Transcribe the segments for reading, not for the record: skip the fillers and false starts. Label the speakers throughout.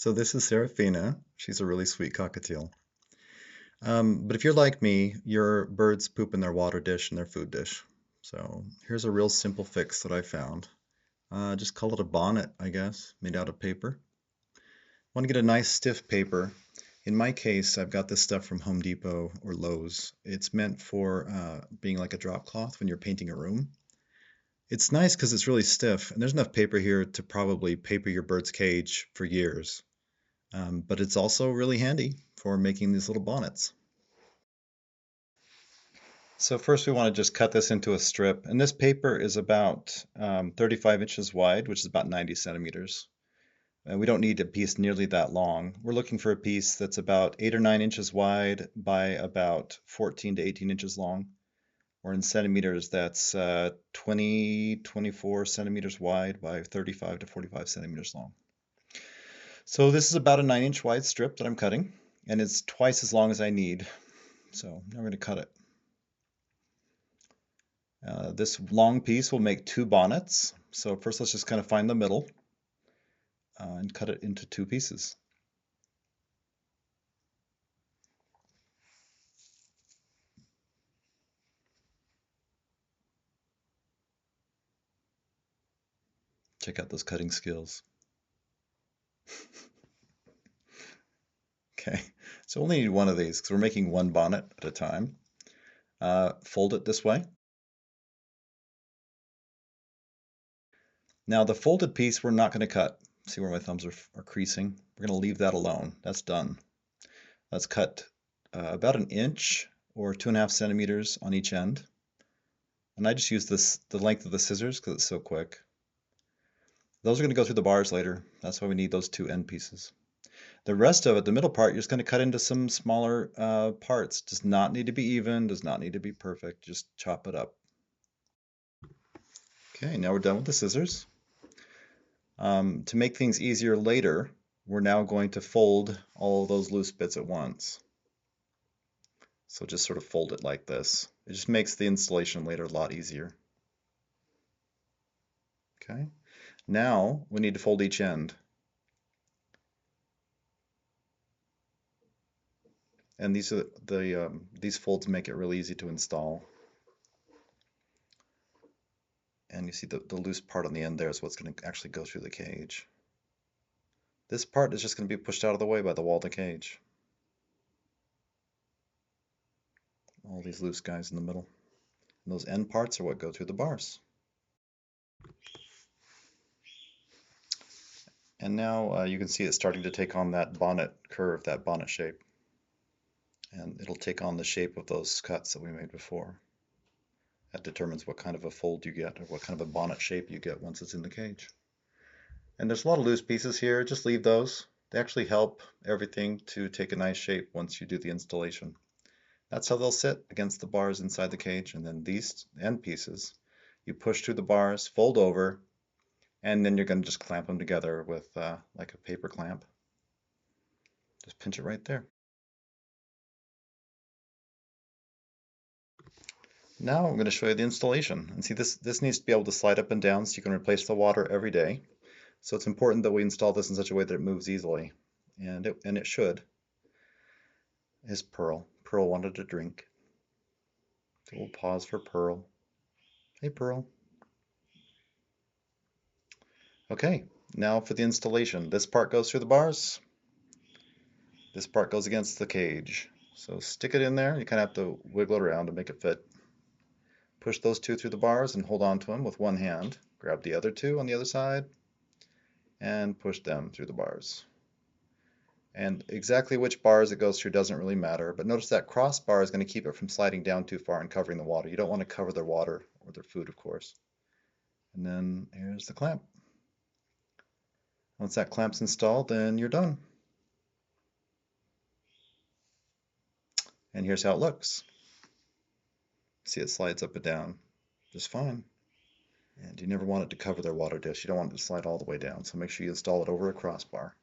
Speaker 1: So this is Serafina. She's a really sweet cockatiel. But if you're like me, your birds poop in their water dish and their food dish. So here's a real simple fix that I found. Just call it a bonnet, I guess, made out of paper. Want to get a nice stiff paper. In my case, I've got this stuff from Home Depot or Lowe's. It's meant for being like a drop cloth when you're painting a room. It's nice because it's really stiff, and there's enough paper here to probably paper your bird's cage for years. But it's also really handy for making these little bonnets. So first we want to just cut this into a strip, and this paper is about 35 inches wide, which is about 90 centimeters. And we don't need a piece nearly that long. We're looking for a piece that's about 8 or 9 inches wide by about 14 to 18 inches long, or in centimeters that's 24 centimeters wide by 35 to 45 centimeters long. So this is about a 9-inch wide strip that I'm cutting, and it's twice as long as I need. So now we're going to cut it. This long piece will make 2 bonnets. So first let's just kind of find the middle and cut it into 2 pieces. Check out those cutting skills. Okay, so only need one of these because we're making one bonnet at a time. Fold it this way. Now the folded piece we're not going to cut. See where my thumbs are creasing? We're going to leave that alone. That's done. Let's cut about 1 inch or 2.5 centimeters on each end. And I just use the length of the scissors because it's so quick. Those are going to go through the bars later. That's why we need those 2 end pieces. The rest of it, the middle part, you're just going to cut into some smaller parts. Does not need to be even, does not need to be perfect. Just chop it up. Okay, now we're done with the scissors. To make things easier later, we're now going to fold all of those loose bits at once. So just sort of fold it like this. It just makes the installation later a lot easier. Okay, now we need to fold each end. And these are these folds make it really easy to install. And you see the loose part on the end there is what's going to actually go through the cage. This part is just going to be pushed out of the way by the wall of the cage. All these loose guys in the middle. And those end parts are what go through the bars. And now you can see it starting to take on that bonnet curve, that bonnet shape. And it'll take on the shape of those cuts that we made before. That determines what kind of a fold you get, or what kind of a bonnet shape you get once it's in the cage. And there's a lot of loose pieces here, just leave those. They actually help everything to take a nice shape once you do the installation. That's how they'll sit against the bars inside the cage, and then these end pieces, you push through the bars, fold over, and then you're going to just clamp them together with like a paper clamp. Just pinch it right there. Now I'm going to show you the installation. And see, this needs to be able to slide up and down so you can replace the water every day. So it's important that we install this in such a way that it moves easily. And it should. Is Pearl. Pearl wanted a drink. So we'll pause for Pearl. Hey, Pearl. Okay, now for the installation. This part goes through the bars. This part goes against the cage. So stick it in there. You kind of have to wiggle it around to make it fit. Push those 2 through the bars and hold on to them with one hand. Grab the other 2 on the other side and push them through the bars. And exactly which bars it goes through doesn't really matter, but notice that crossbar is going to keep it from sliding down too far and covering the water. You don't want to cover their water or their food, of course. And then here's the clamp. Once that clamp's installed, then you're done. And here's how it looks. See, it slides up and down just fine. And you never want it to cover their water dish. You don't want it to slide all the way down, so make sure you install it over a crossbar.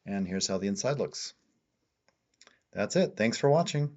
Speaker 1: And here's how the inside looks. That's it. Thanks for watching.